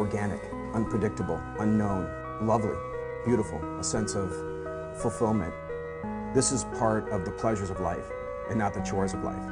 organic, unpredictable, unknown, lovely, beautiful, a sense of fulfillment. This is part of the pleasures of life and not the chores of life.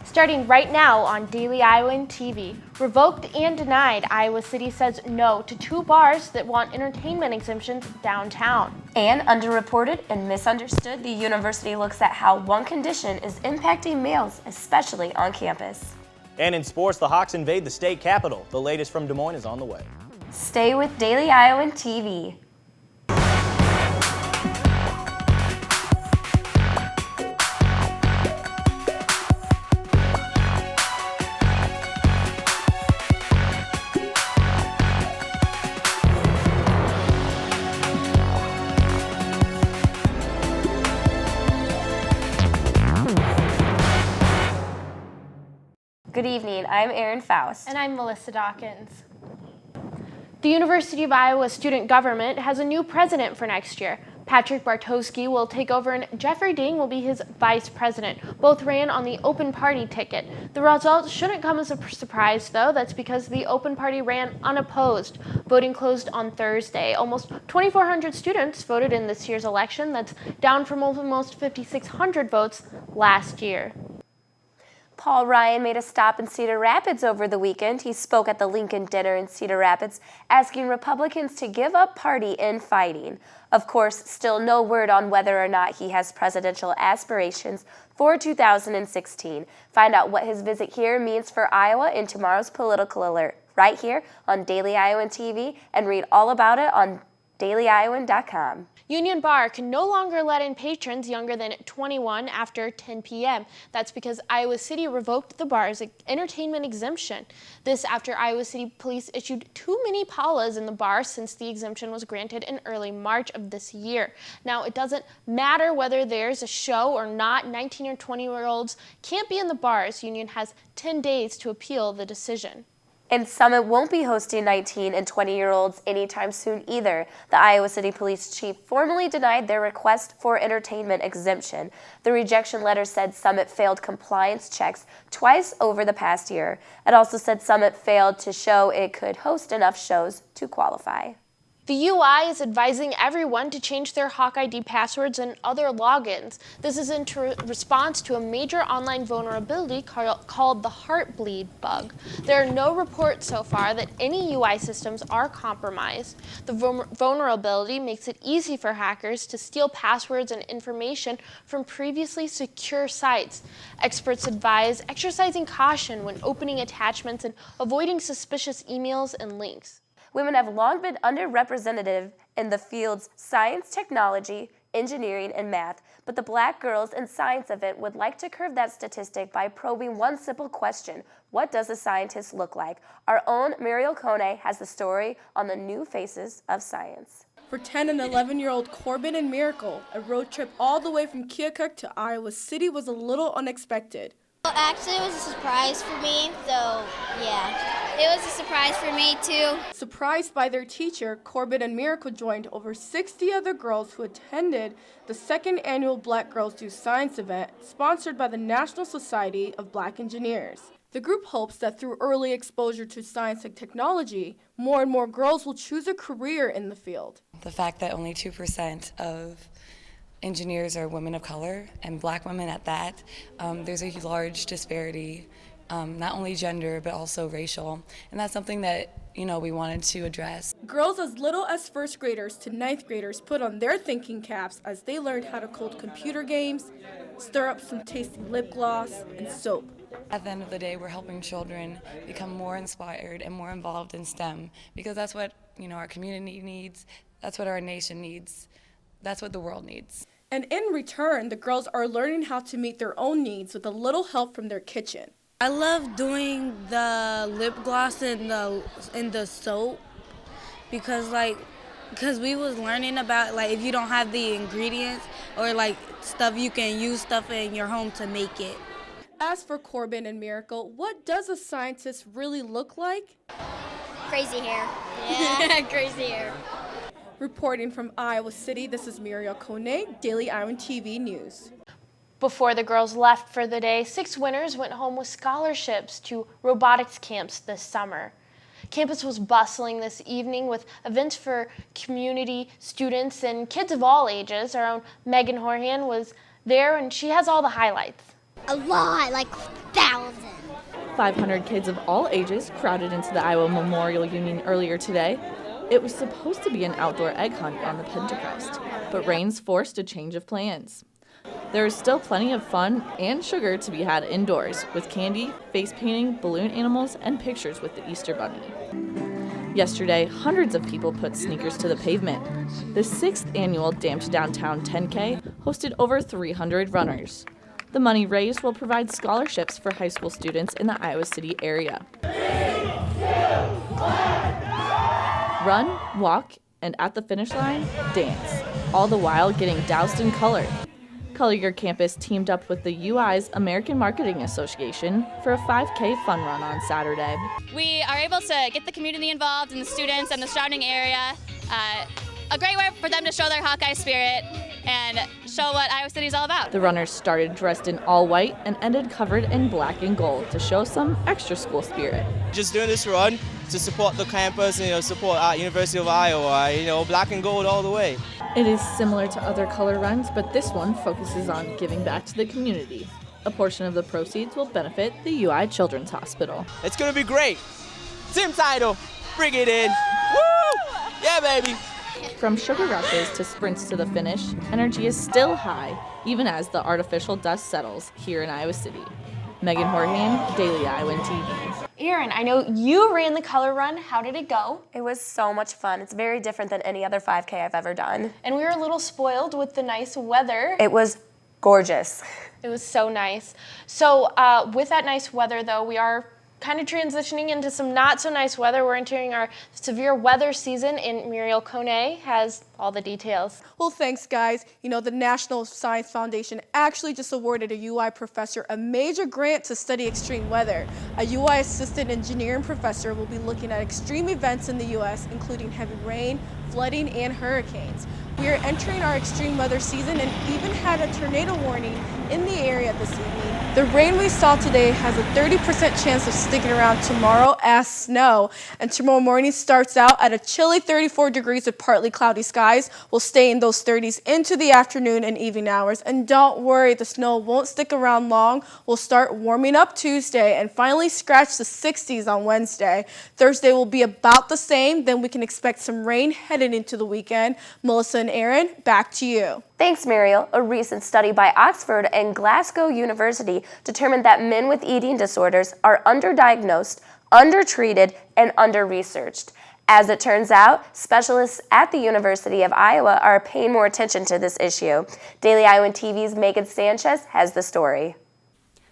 Starting right now on Daily Iowan TV, revoked and denied, Iowa City says no to 2 bars that want entertainment exemptions downtown. And underreported and misunderstood, the university looks at how one condition is impacting males, especially on campus. And in sports, the Hawks invade the state capitol. The latest from Des Moines is on the way. Stay with Daily Iowan TV. Good evening, I'm Erin Faust. And I'm Melissa Dawkins. The University of Iowa student government has a new president for next year. Patrick Bartowski will take over and Jeffrey Ding will be his vice president. Both ran on the open party ticket. The results shouldn't come as a surprise, though. That's because the open party ran unopposed. Voting closed on Thursday. Almost 2,400 students voted in this year's election. That's down from almost 5,600 votes last year. Paul Ryan made a stop in Cedar Rapids over the weekend. He spoke at the Lincoln Dinner in Cedar Rapids, asking Republicans to give up party infighting. Of course, still no word on whether or not he has presidential aspirations for 2016. Find out what his visit here means for Iowa in tomorrow's Political Alert, right here on Daily Iowan TV, and read all about it on dailyiowan.com. Union Bar can no longer let in patrons younger than 21 after 10 p.m. That's because Iowa City revoked the bar's entertainment exemption. This after Iowa City police issued too many palas in the bar since the exemption was granted in early March of this year. Now, it doesn't matter whether there's a show or not. 19 or 20-year-olds can't be in the bars. Union has 10 days to appeal the decision. And Summit won't be hosting 19 and 20-year-olds anytime soon either. The Iowa City Police Chief formally denied their request for entertainment exemption. The rejection letter said Summit failed compliance checks twice over the past year. It also said Summit failed to show it could host enough shows to qualify. The UI is advising everyone to change their Hawk ID passwords and other logins. This is in response to a major online vulnerability called the Heartbleed bug. There are no reports so far that any UI systems are compromised. The vulnerability makes it easy for hackers to steal passwords and information from previously secure sites. Experts advise exercising caution when opening attachments and avoiding suspicious emails and links. Women have long been underrepresented in the fields science, technology, engineering, and math, but the Black Girls in Science event would like to curve that statistic by probing one simple question: what does a scientist look like? Our own Muriel Kone has the story on the new faces of science. For 10 and 11-year-old Corbin and Miracle, a road trip all the way from Keokuk to Iowa City was a little unexpected. Well, actually, it was a surprise for me, so yeah. It was a surprise for me, too. Surprised by their teacher, Corbin and Miracle joined over 60 other girls who attended the second annual Black Girls Do Science event sponsored by the National Society of Black Engineers. The group hopes that through early exposure to science and technology, more and more girls will choose a career in the field. The fact that only 2% of engineers are women of color, and Black women at that, there's a large disparity, not only gender but also racial, and that's something that we wanted to address. Girls as little as first graders to ninth graders put on their thinking caps as they learned how to code computer games, stir up some tasty lip gloss, and soap. At the end of the day, we're helping children become more inspired and more involved in STEM, because that's what our community needs, that's what our nation needs, that's what the world needs. And in return, the girls are learning how to meet their own needs with a little help from their kitchen. I love doing the lip gloss and the soap because we was learning about if you don't have the ingredients or stuff, you can use stuff in your home to make it. As for Corbin and Miracle, what does a scientist really look like? Crazy hair. Yeah, crazy hair. Reporting from Iowa City, this is Muriel Kone, Daily Iowan TV News. Before the girls left for the day, 6 winners went home with scholarships to robotics camps this summer. Campus was bustling this evening with events for community, students, and kids of all ages. Our own Megan Horhan was there, and she has all the highlights. A lot, like 1,000. 500 kids of all ages crowded into the Iowa Memorial Union earlier today. It was supposed to be an outdoor egg hunt on the Pentecost, but rains forced a change of plans. There is still plenty of fun and sugar to be had indoors, with candy, face painting, balloon animals, and pictures with the Easter Bunny. Yesterday, hundreds of people put sneakers to the pavement. The 6th annual Damped Downtown 10K hosted over 300 runners. The money raised will provide scholarships for high school students in the Iowa City area. 3, 2, 1. Run, walk, and at the finish line, dance, all the while getting doused in color. Color Your Campus teamed up with the UI's American Marketing Association for a 5K fun run on Saturday. We are able to get the community involved and the students and the surrounding area. A great way for them to show their Hawkeye spirit and show what Iowa City is all about. The runners started dressed in all white and ended covered in black and gold to show some extra school spirit. Just doing this run to support the campus and support our University of Iowa, black and gold all the way. It is similar to other color runs, but this one focuses on giving back to the community. A portion of the proceeds will benefit the UI Children's Hospital. It's going to be great. Team title, bring it in. Woo! Yeah, baby. From sugar rushes to sprints to the finish, energy is still high, even as the artificial dust settles here in Iowa City. Megan Horhan, Daily Iowan TV. Erin, I know you ran the color run. How did it go? It was so much fun. It's very different than any other 5K I've ever done. And we were a little spoiled with the nice weather. It was gorgeous. It was so nice. So with that nice weather, though, we are kind of transitioning into some not so nice weather. We're entering our severe weather season, and Muriel Kone has all the details. Well, thanks, guys. The National Science Foundation actually just awarded a UI professor a major grant to study extreme weather. A UI assistant engineering professor will be looking at extreme events in the U.S., including heavy rain, flooding, and hurricanes. We are entering our extreme weather season and even had a tornado warning in the area this evening. The rain we saw today has a 30% chance of sticking around tomorrow as snow. And tomorrow morning starts out at a chilly 34 degrees with partly cloudy skies. We'll stay in those 30s into the afternoon and evening hours. And don't worry, the snow won't stick around long. We'll start warming up Tuesday and finally scratch the 60s on Wednesday. Thursday will be about the same. Then we can expect some rain headed into the weekend. Melissa and Aaron, back to you. Thanks, Muriel. A recent study by Oxford and Glasgow University determined that men with eating disorders are underdiagnosed, undertreated, and under-researched. As it turns out, specialists at the University of Iowa are paying more attention to this issue. Daily Iowan TV's Megan Sanchez has the story.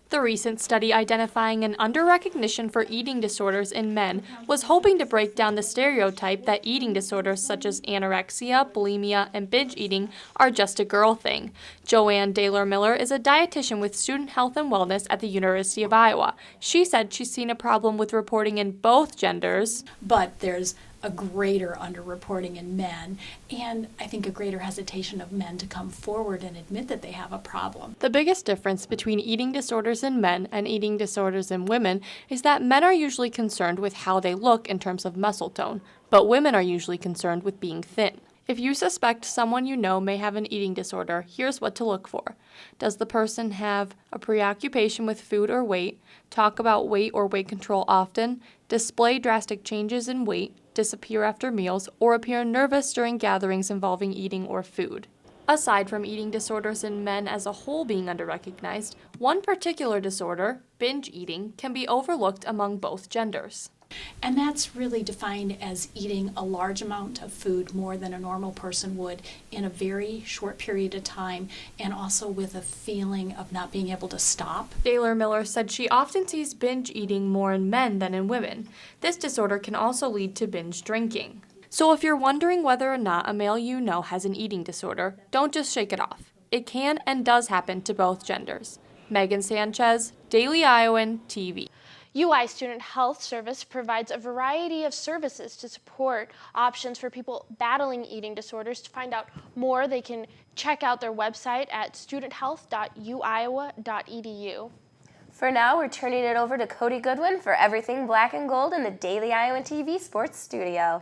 The recent study identifying an under-recognition for eating disorders in men was hoping to break down the stereotype that eating disorders such as anorexia, bulimia, and binge eating are just a girl thing. Joanne Daylor-Miller is a dietitian with Student Health and Wellness at the University of Iowa. She said she's seen a problem with reporting in both genders, but there's a greater underreporting in men, and I think a greater hesitation of men to come forward and admit that they have a problem. The biggest difference between eating disorders in men and eating disorders in women is that men are usually concerned with how they look in terms of muscle tone, but women are usually concerned with being thin. If you suspect someone you know may have an eating disorder, here's what to look for. Does the person have a preoccupation with food or weight, talk about weight or weight control often, display drastic changes in weight, disappear after meals, or appear nervous during gatherings involving eating or food? Aside from eating disorders in men as a whole being underrecognized, one particular disorder, binge eating, can be overlooked among both genders. And that's really defined as eating a large amount of food, more than a normal person would, in a very short period of time, and also with a feeling of not being able to stop. Daylor-Miller said she often sees binge eating more in men than in women. This disorder can also lead to binge drinking. So if you're wondering whether or not a male you know has an eating disorder, don't just shake it off. It can and does happen to both genders. Megan Sanchez, Daily Iowan TV. UI Student Health Service provides a variety of services to support options for people battling eating disorders. To find out more, they can check out their website at studenthealth.uiowa.edu. For now, we're turning it over to Cody Goodwin for everything black and gold in the Daily Iowan TV Sports Studio.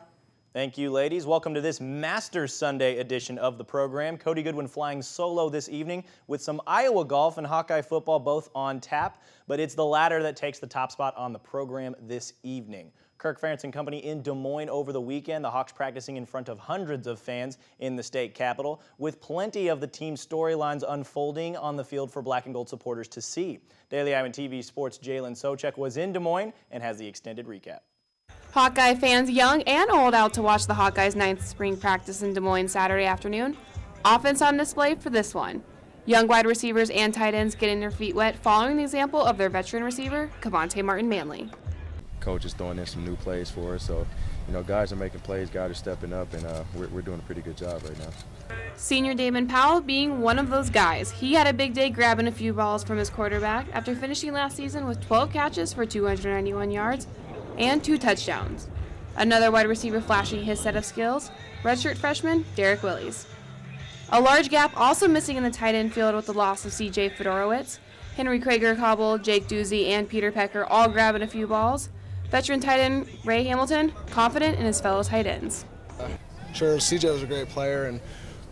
Thank you, ladies. Welcome to this Masters Sunday edition of the program. Cody Goodwin flying solo this evening with some Iowa golf and Hawkeye football both on tap, but it's the latter that takes the top spot on the program this evening. Kirk Ferentz and company in Des Moines over the weekend. The Hawks practicing in front of hundreds of fans in the state capitol, with plenty of the team's storylines unfolding on the field for black and gold supporters to see. Daily Iowan TV Sports' Jalen Socek was in Des Moines and has the extended recap. Hawkeye fans young and old out to watch the Hawkeyes' 9th spring practice in Des Moines Saturday afternoon. Offense on display for this one. Young wide receivers and tight ends getting their feet wet following the example of their veteran receiver, Cavante Martin-Manley. Coach is throwing in some new plays for us, so guys are making plays, guys are stepping up, and we're doing a pretty good job right now. Senior Damon Powell being one of those guys. He had a big day grabbing a few balls from his quarterback after finishing last season with 12 catches for 291 yards and 2 touchdowns. Another wide receiver flashing his set of skills, redshirt freshman Derek Willies. A large gap also missing in the tight end field with the loss of C.J. Fedorowicz. Henry Krager-Cobble, Jake Doozy, and Peter Pecker all grabbing a few balls. Veteran tight end Ray Hamilton confident in his fellow tight ends. Sure, C.J. was a great player, and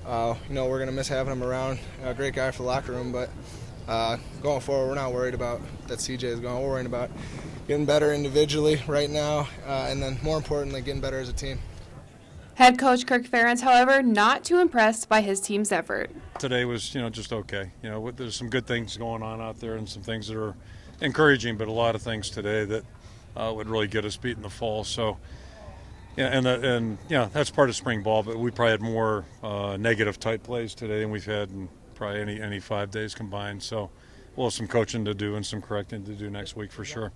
we're going to miss having him around. A great guy for the locker room, but going forward, we're not worried about that C.J. is going. We're worrying about getting better individually right now, and then more importantly, getting better as a team. Head coach Kirk Ferentz, however, not too impressed by his team's effort. Today was, just okay. There's some good things going on out there and some things that are encouraging, but a lot of things today that would really get us beat in the fall. So, that's part of spring ball, but we probably had more negative type plays today than we've had in probably any 5 days combined. So we'll have some coaching to do and some correcting to do next week for sure.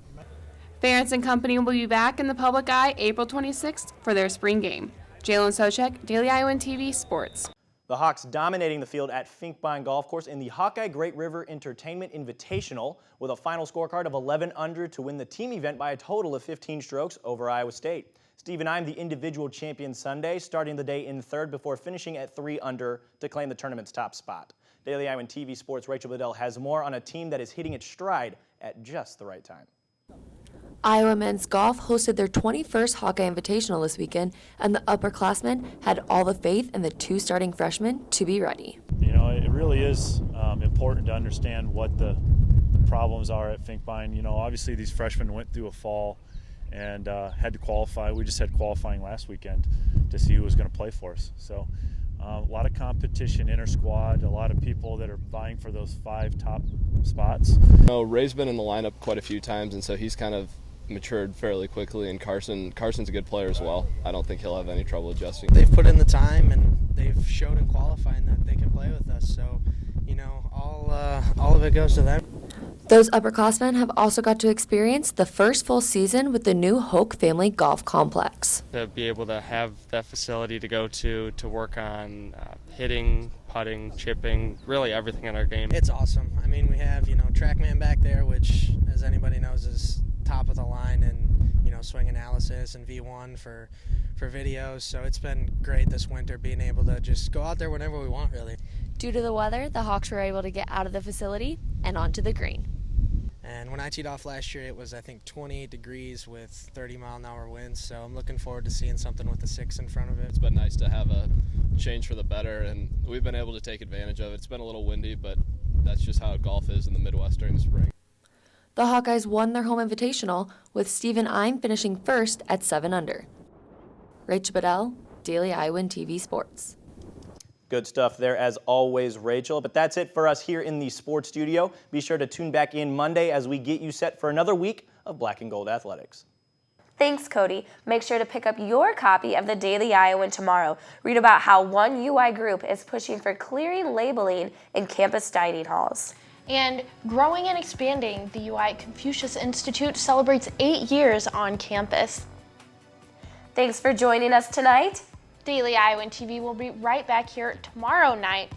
Ferentz and company will be back in the public eye April 26th for their spring game. Jalen Socek, Daily Iowan TV Sports. The Hawks dominating the field at Finkbein Golf Course in the Hawkeye Great River Entertainment Invitational with a final scorecard of 11 under to win the team event by a total of 15 strokes over Iowa State. Stephen Ime, the individual champion Sunday, starting the day in third before finishing at 3 under to claim the tournament's top spot. Daily Iowan TV Sports' Rachel Bedell has more on a team that is hitting its stride at just the right time. Iowa men's golf hosted their 21st Hawkeye Invitational this weekend, and the upperclassmen had all the faith in the 2 starting freshmen to be ready. It really is important to understand what the problems are at Finkbein. Obviously these freshmen went through a fall and had to qualify. We just had qualifying last weekend to see who was going to play for us. So a lot of competition inter-squad, a lot of people that are vying for those 5 top spots. Ray's been in the lineup quite a few times, and so he's kind of matured fairly quickly, and Carson's a good player as well. I don't think he'll have any trouble adjusting. They've put in the time, and they've showed in qualifying that they can play with us, so all of it goes to them. Those upperclassmen have also got to experience the first full season with the new Hoke Family Golf Complex. To be able to have that facility to go to work on hitting, putting, chipping, really everything in our game. It's awesome. I mean, we have, TrackMan back there, which, as anybody knows, is top of the line in, swing analysis and V1 for videos. So it's been great this winter being able to just go out there whenever we want, really. Due to the weather, the Hawks were able to get out of the facility and onto the green. And when I teed off last year, it was, I think, 28 degrees with 30-mile-an-hour winds. So I'm looking forward to seeing something with the 6 in front of it. It's been nice to have a change for the better, and we've been able to take advantage of it. It's been a little windy, but that's just how golf is in the Midwest during the spring. The Hawkeyes won their home invitational, with Stephen Ime finishing first at 7 under. Rachel Bedell, Daily Iowan TV Sports. Good stuff there as always, Rachel. But that's it for us here in the sports studio. Be sure to tune back in Monday as we get you set for another week of Black and Gold Athletics. Thanks, Cody. Make sure to pick up your copy of the Daily Iowan tomorrow. Read about how one UI group is pushing for clearing labeling in campus dining halls. And growing and expanding, the UI Confucius Institute celebrates 8 years on campus. Thanks for joining us tonight. Daily Iowan TV will be right back here tomorrow night.